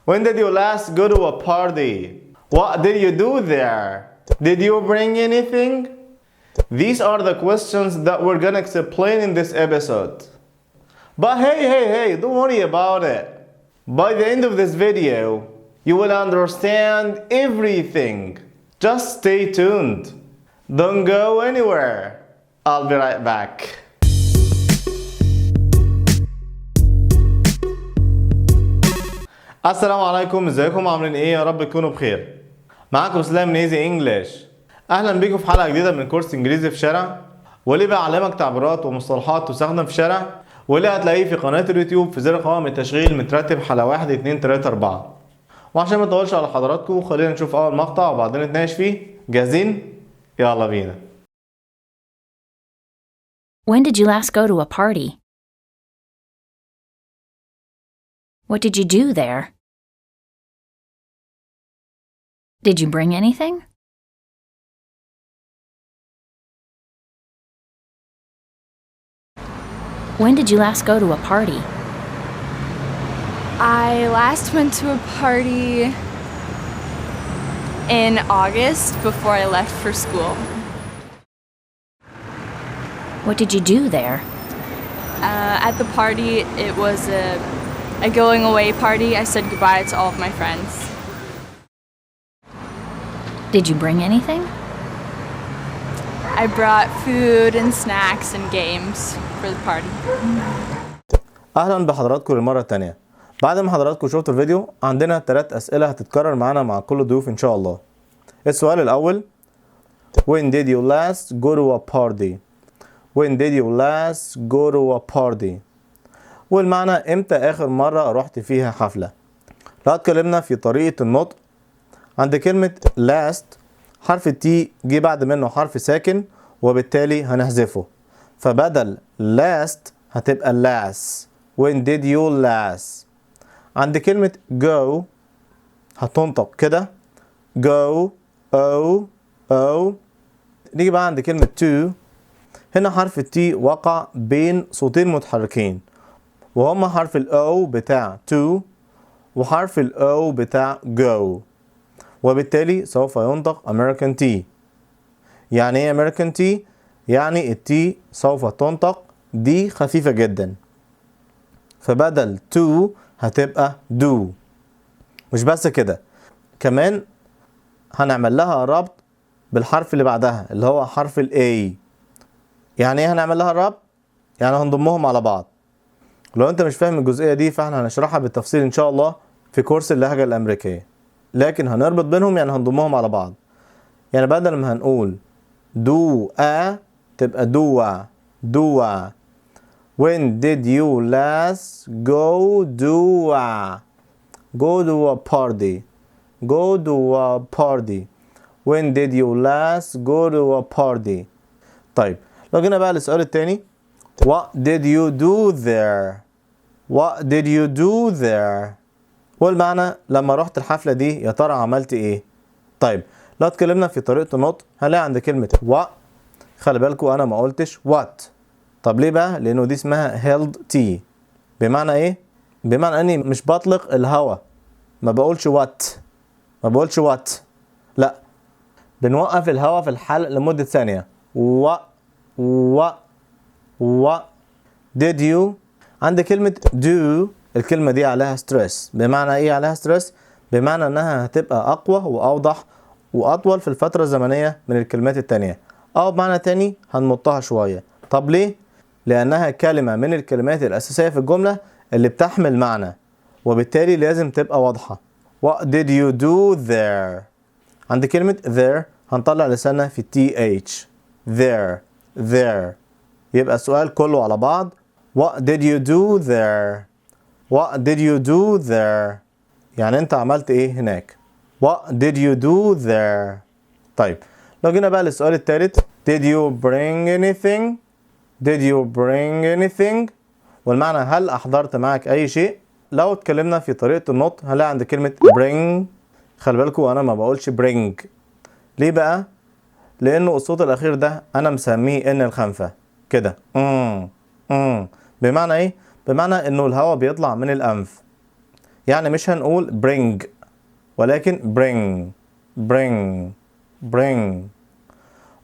When did you last go to a party? What did you do there? Did you bring anything? These are the questions that we're gonna explain in this episode. But hey, don't worry about it. By the end of this video, you will understand everything. Just stay tuned. Don't go anywhere. I'll be right back. السلام عليكم، ازيكم عاملين ايه؟ يا رب تكونوا بخير. معاكم اسلام نيزي انجلش. اهلا بيكم في حلقه جديده من كورس انجليزي في شارع، واللي بعلمك تعبيرات ومصطلحات تستخدم في شارع، واللي هتلاقيه في قناه اليوتيوب في زر قوائم التشغيل مترتب حلقه 1 2 3 4. وعشان ما نطولش على حضراتكم خلينا نشوف اول مقطع وبعدين نتناقش فيه. جاهزين؟ يلا بينا. When did you last go to a party? What did you do there? Did you bring anything? When did you last go to a party? I last went to a party in August before I left for school. What did you do there? At the party, it was a going away party. I said goodbye to all of my friends. Did you bring anything? I brought food and snacks and games for the party. اهلا بحضراتكم للمره الثانيه. بعد ما حضراتكم شفتوا الفيديو عندنا 3 اسئله هتتكرر معانا مع كل الضيوف ان شاء الله. السؤال الاول: When did you last go to a party? When did you last go to a party? والمعنى امتى اخر مره رحت فيها حفله. لو اتكلمنا في طريقه النطق عند كلمه last حرف التي جه بعد منه حرف ساكن وبالتالي هنحذفه، فبدل last هتبقى last. When did you last؟ عند كلمة go هتنطق كده go o. نيجي بقى عند كلمة to، هنا حرف التي وقع بين صوتين متحركين وهما حرف الاو بتاع to وحرف الاو بتاع go، وبالتالي سوف ينطق American tea. يعني ايه American tea؟ يعني التي سوف تنطق دي خفيفة جدا، فبدل to هتبقى do. مش بس كده، كمان هنعمل لها ربط بالحرف اللي بعدها اللي هو حرف ال A. يعني ايه هنعمل لها ربط؟ يعني هنضمهم على بعض. لو انت مش فاهم الجزئية دي فاحنا هنشرحها بالتفصيل ان شاء الله في كورس اللهجة الامريكية، لكن هنربط بينهم يعني هنضمهم على بعض. يعني بدل ما هنقول do a تبقى do. When did you last go to a party? When did you last go to a party? طيب لو جينا بقى للسؤال التاني: What did you do there? والمعنى لما رحت الحفلة دي يا ترى عملت ايه؟ طيب لو اتكلمنا في طريقة النطق هنلاقي عند كلمة what، خلي بالكوا انا ما قلتش what. طب ليه بقى؟ لانه دي اسمها held t. بمعنى ايه؟ بمعنى اني مش بطلق الهواء، ما بقولش what، لا، بنوقف الهواء في الحلق لمدة ثانية. what did you. عند كلمة do الكلمة دي عليها ستريس. بمعنى ايه عليها ستريس؟ بمعنى انها هتبقى اقوى واوضح واطول في الفترة الزمنية من الكلمات التانية، او بمعنى تاني هنمطها شوية. طب ليه؟ لانها كلمة من الكلمات الاساسية في الجملة اللي بتحمل معنى، وبالتالي لازم تبقى واضحة. What did you do there؟ عند كلمة there هنطلع لساننا في TH. there. يبقى السؤال كله على بعض: What did you do there؟ يعني انت عملت ايه هناك؟ What did you do there؟ طيب لو جينا بقى للسؤال الثالث: Did you bring anything؟ والمعنى هل أحضرت معك أي شيء؟ لو اتكلمنا في طريقة النطق هنلاقي عند كلمة bring، خلي بالكوا أنا ما بقولش bring. ليه بقى؟ لأنه الصوت الأخير ده أنا مسميه إن الخنفة كده. بمعنى إيه؟ بمعنى إنه الهواء بيطلع من الأنف. يعني مش هنقول bring ولكن bring.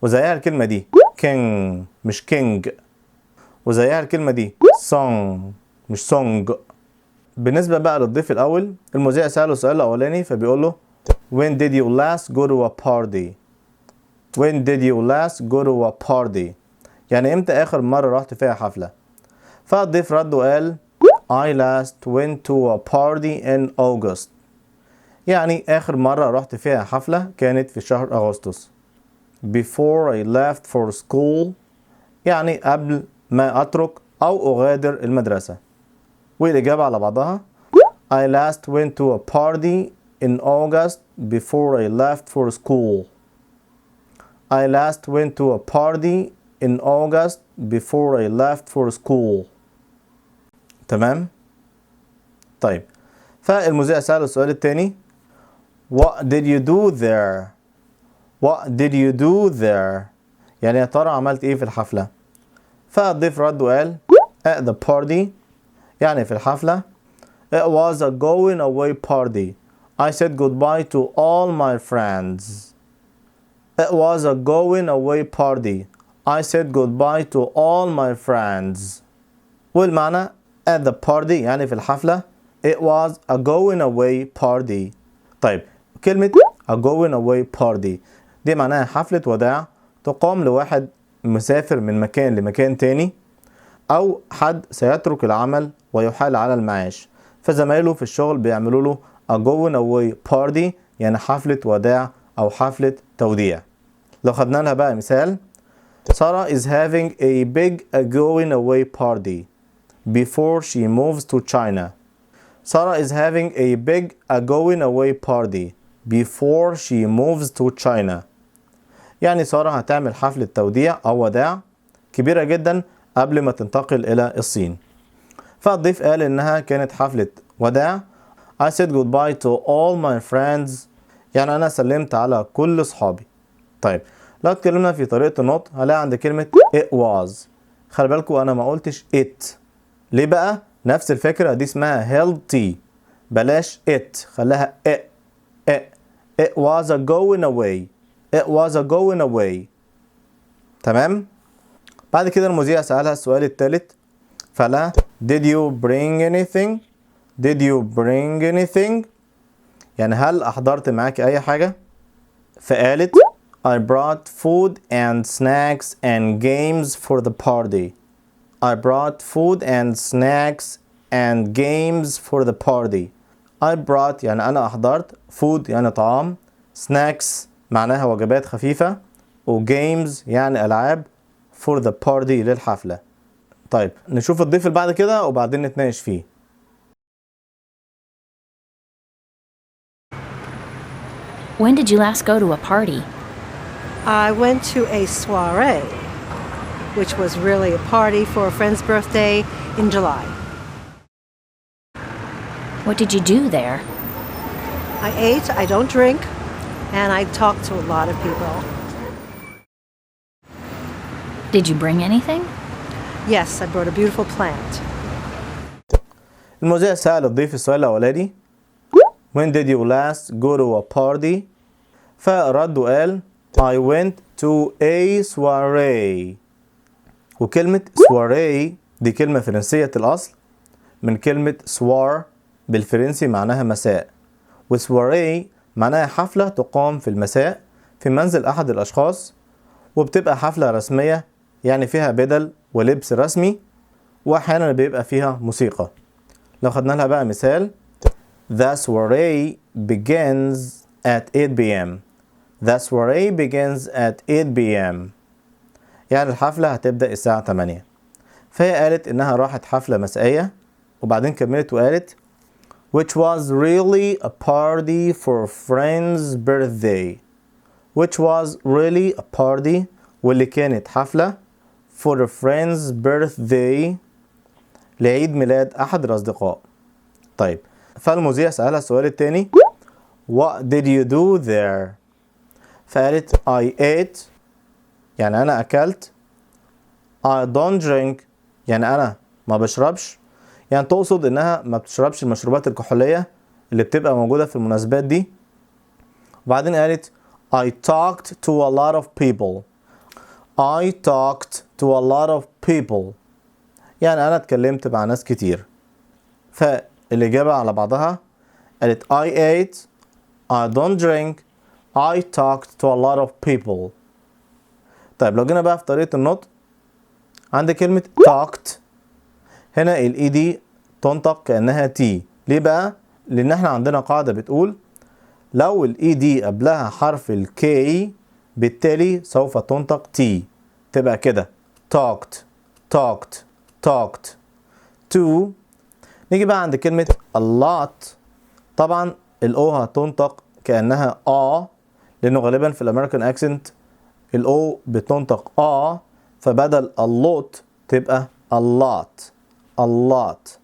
وزيها الكلمة دي king مش king. وزيها الكلمة دي song مش song. بالنسبة بقى للضيف الأول، المذيع سأله السؤال الأولاني فبيقول له When did you last go to a party? When did you last go to a party? يعني إمتى آخر مرة رحت فيها حفلة؟ فالضيف رد وقال I last went to a party in August. يعني آخر مرة رحت فيها حفلة كانت في شهر أغسطس. Before I left for school يعني قبل ما أترك أو أغادر المدرسة. والإجابة على بعضها I last went to a party in August before I left for school. I last went to a party in August before I left for school. تمام؟ طيب فالمذيع سأله السؤال التاني What did you do there? What did you do there? يعني يا ترى عملت ايه في الحفلة؟ فالضيف رد وقال at the party يعني في الحفلة It was a going away party. I said goodbye to all my friends. It was a going away party. I said goodbye to all my friends. والمعنى at the party يعني في الحفلة It was a going away party. طيب كلمة a going away party دي معناها حفلة وداع تقام لواحد مسافر من مكان لمكان تاني أو حد سيترك العمل ويحال على المعاش، فزمايله في الشغل بيعملوا له a going away party يعني حفلة وداع أو حفلة توديع. لو خدنا لها بقى مثال Sarah is having a big going away party before she moves to China. Sarah is having a big going away party before she moves to China. يعني سارة هتعمل حفلة توديع أو وداع كبيرة جدا قبل ما تنتقل إلى الصين. فالضيف قال إنها كانت حفلة وداع. I said goodbye to all my friends يعني أنا سلمت على كل صحابي. طيب لو اتكلمنا في طريقة النطق هلاقي عند كلمة it was. خلي بالكوا أنا ما قلتش it. ليه بقى؟ نفس الفكرة دي اسمها held T. بلاش it خليها it was a going away. It was a going away. تمام؟ بعد كده المذيع سألها السؤال الثالث فلا Did you bring anything? Did you bring anything? يعني هل أحضرت معاك أي حاجة؟ فقالت I brought food and snacks and games for the party. I brought food and snacks and games for the party. I brought يعني أنا أحضرت food يعني طعام snacks معناها وجبات خفيفة و games يعني ألعاب for the party للحفلة. طيب نشوف الضيف اللي بعد كده وبعدين نتناقش فيه. When did you last go to a party? I went to a soiree, which was really a party for a friend's birthday in July. What did you do there? I ate, I don't drink, and I talked to a lot of people. Did you bring anything? Yes, I brought a beautiful plant. المذيع سأل الضيف السؤال الأولاني When did you last go to a party? فرد وقال I went to a soiree. وكلمة soiree دي كلمة فرنسية الأصل من كلمة soir بالفرنسي معناها مساء، وسواري معناها حفلة تقام في المساء في منزل أحد الأشخاص، وبتبقى حفلة رسمية يعني فيها بدل ولبس رسمي، وأحيانا بيبقى فيها موسيقى. لو خدنا لها بقى مثال The soiree begins at 8 p.m. The soiree begins at 8 p.m. يعني الحفلة هتبدأ الساعة 8. فهي قالت إنها راحت حفلة مسائية، وبعدين كملت وقالت which was really a party for a friend's birthday. Which was really a party واللي كانت حفلة for a friend's birthday لعيد ميلاد أحد الأصدقاء. طيب فالمذيع سألها السؤال التاني What did you do there? فقالت I ate يعني أنا أكلت. I don't drink يعني أنا ما بشربش. يعني تقصد انها ما بتشربش المشروبات الكحولية اللي بتبقى موجودة في المناسبات دي. وبعدين قالت I talked to a lot of people. I talked to a lot of people. يعني أنا اتكلمت مع ناس كتير. فالإجابة على بعضها قالت I ate, I don't drink, I talked to a lot of people. طيب لو جينا بقى في طريقة النطق، عندي كلمة talked، هنا ال ED تنطق كأنها T. ليه بقى؟ لأن احنا عندنا قاعدة بتقول لو ال ED قبلها حرف ال K بالتالي سوف تنطق T، تبقى كده talked talked talked. 2. نيجي بقى عند كلمة a lot، طبعا ال O هتنطق كأنها لأنه غالبا في الأمريكان أكسنت ال O بتنطق فبدل a lot تبقى a lot a lot.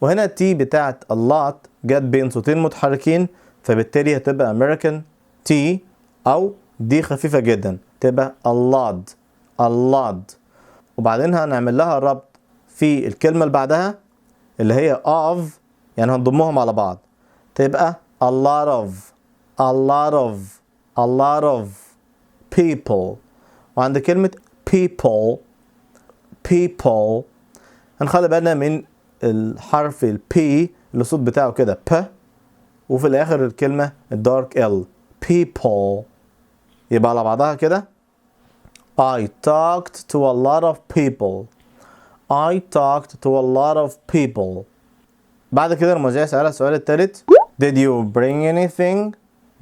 وهنا T بتاعت a lot جت بين صوتين متحركين، فبالتالي هتبقى American T، أو دي خفيفة جدا تبقى a lot a lot. وبعدين هنعمل لها ربط في الكلمة اللي بعدها اللي هي of، يعني هنضمهم على بعض تبقى a lot of a lot of a lot of people. وعند كلمة people people هنخلي بالنا من الحرف ال P اللي الصوت بتاعه كده P، وفي الآخر الكلمة الدارك L people. يبقى على بعضها كده I talked to a lot of people. I talked to a lot of people. بعد كده المذيع سألها السؤال التالت Did you bring anything?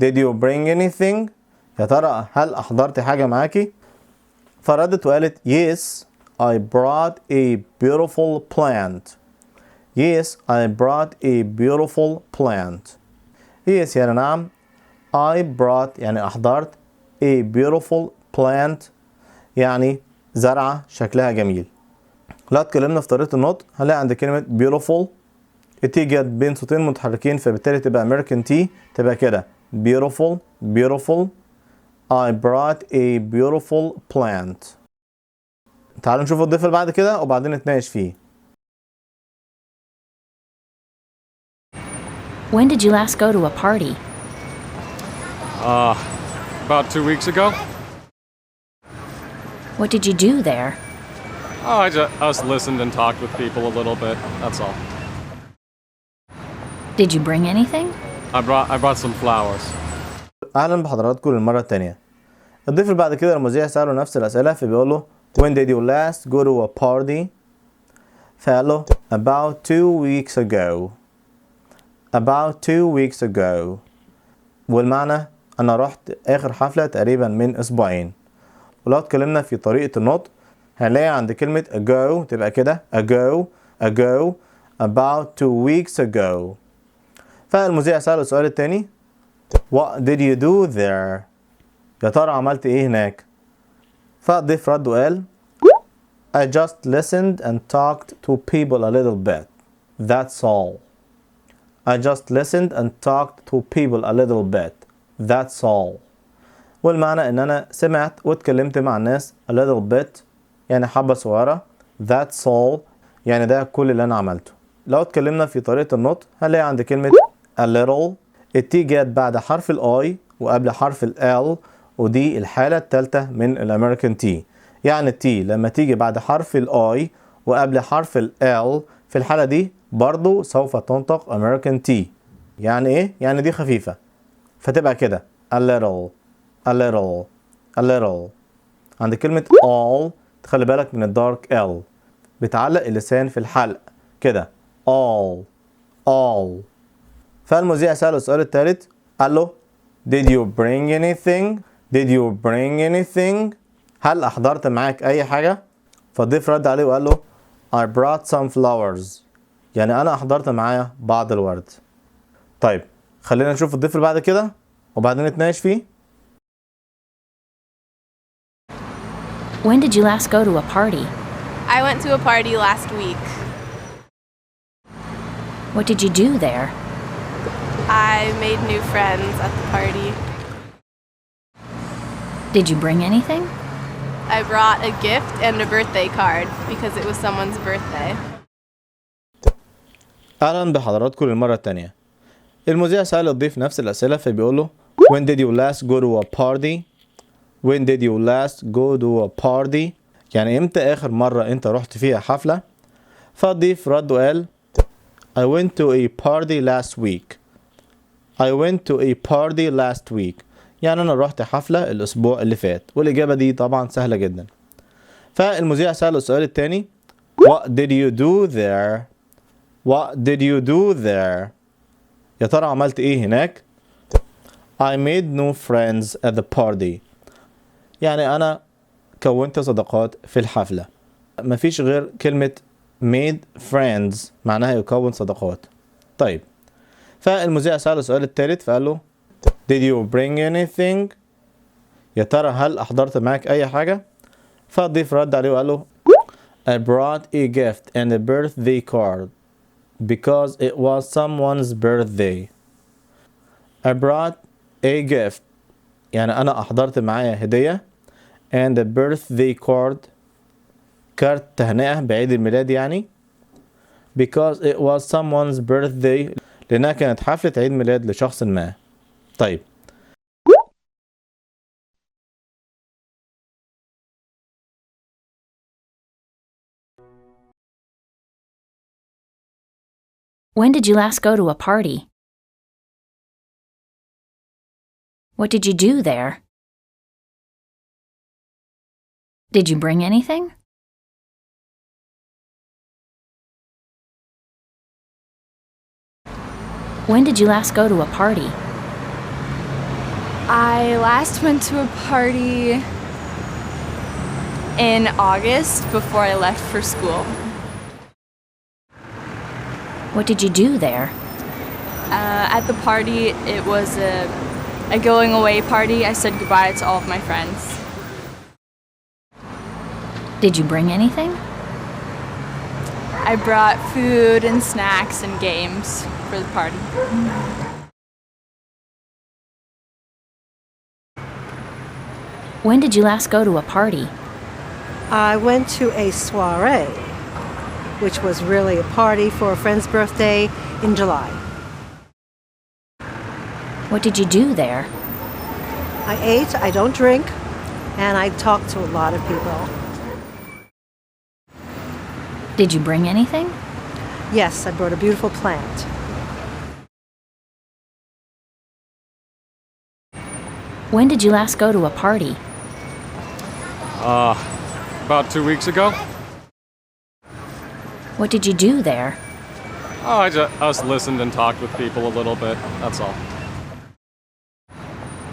Did you bring anything? يا ترى هل أحضرت حاجة معاكي؟ فردت وقالت Yes, I brought a beautiful plant. Yes, I brought a beautiful plant. Yes يعني نعم. I brought يعني أحضرت a beautiful plant يعني زرعة شكلها جميل. لو اتكلمنا في طريقة النطق هنلاقي عند كلمة beautiful التي جت بين صوتين متحركين، فبالتالي تبقى American T، تبقى كده beautiful beautiful. I brought a beautiful plant. تعالوا نشوف الضيف اللي بعد كده وبعدين نتناقش فيه. When did you last go to a party? About 2 weeks ago. What did you do there? Oh, I just listened and talked with people a little bit. That's all. Did you bring anything? I brought some flowers. أهلا بحضراتكم للمرة التانية. الضيف اللي بعد كده المذيع سأله نفس الأسئلة، فبيقول له When did you last go to a party? فقال له About 2 weeks ago. About 2 weeks ago. والمعنى أنا رحت آخر حفلة تقريبا من أسبوعين. ولو اتكلمنا في طريقة النطق هنلاقي عند كلمة ago تبقى كده ago about 2 weeks ago. فالمذيع سأله السؤال التاني What did you do there? يا ترى عملت ايه هناك؟ فالضيف رد وقال I just listened and talked to people a little bit. That's all. I just listened and talked to people a little bit. That's all. والمعنى ان انا سمعت واتكلمت مع الناس a little bit يعني حبة صغيرة. That's all يعني ده كل اللي انا عملته. لو اتكلمنا في طريقة النطق هنلاقي عند كلمة a little التي جت بعد حرف الاي وقبل حرف ال ودي الحالة الثالثة من الامريكان تي. يعني التي لما تيجي بعد حرف الاي وقبل حرف ال في الحالة دي برضو سوف تنطق امريكان تي. يعني ايه؟ يعني دي خفيفة فتبقى كده a little a little a little. عند كلمة all تخلي بالك من الدارك L بتعلق اللسان في الحلق كده all. فالمذيع سأله السؤال الثالث قال له Did you bring anything? Did you bring anything? هل أحضرت معاك أي حاجة؟ فالضيف رد عليه وقال له I brought some flowers يعني أنا أحضرت معايا بعض الورد. طيب خلينا نشوف الضيف اللي بعد كده وبعدين نتناقش فيه. When did you last go to a party? I went to a party last week. What did you do there? I made new friends at the party. Did you bring anything? I brought a gift and a birthday card because it was someone's birthday. أهلا بحضراتكم للمرة التانية. المذيع سأل الضيف نفس الأسئلة فبيقول له When did you last go to a party? When did you last go to a party؟ يعني إمتى آخر مرة أنت رحت فيها حفلة؟ فالضيف رد وقال I went to a party last week. I went to a party last week. يعني أنا رحت حفلة الأسبوع اللي فات. والإجابة دي طبعا سهلة جدا. فالمذيع سأله السؤال التاني What did you do there? What did you do there? يا ترى عملت إيه هناك؟ I made new friends at the party. يعني أنا كونت صداقات في الحفلة. مفيش غير كلمة made friends معناها يكون صداقات. طيب فالمذيع سأله السؤال الثالث فقال له Did you bring anything؟ يا ترى هل أحضرت معك أي حاجة؟ فالضيف رد عليه وقال له I brought a gift and a birthday card because it was someone's birthday. I brought a gift يعني أنا أحضرت معايا هدية and a birthday card كارت تهنئة بعيد الميلاد يعني because it was someone's birthday لأنها كانت حفلة عيد ميلاد لشخص ما. طيب When did you last go to a party? What did you do there? Did you bring anything? When did you last go to a party? I last went to a party in August before I left for school. What did you do there? At the party, it was a going away party. I said goodbye to all of my friends. Did you bring anything? I brought food and snacks and games for the party. When did you last go to a party? I went to a soiree, which was really a party for a friend's birthday in July. What did you do there? I ate, I don't drink, and I talked to a lot of people. Did you bring anything? Yes, I brought a beautiful plant. When did you last go to a party? About 2 weeks ago. What did you do there? Oh, I just listened and talked with people a little bit. That's all.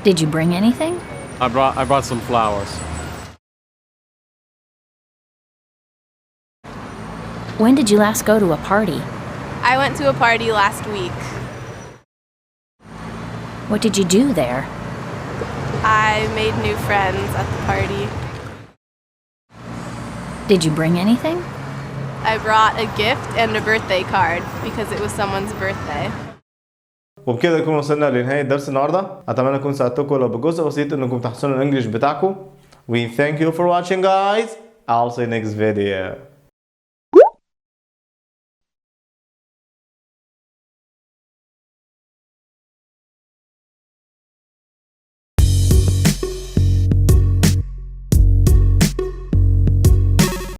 Did you bring anything? I brought some flowers. When did you last go to a party? I went to a party last week. What did you do there? I made new friends at the party. Did you bring anything? I brought a gift and a birthday card because it was someone's birthday. وبكده نكون وصلنا لنهاية درس النهاردة. أتمنى أكون ساعدتكم لو بجزء بسيط إنكم تحسنوا الإنجليش بتاعكم. We thank you for watching guys. I'll see you next video.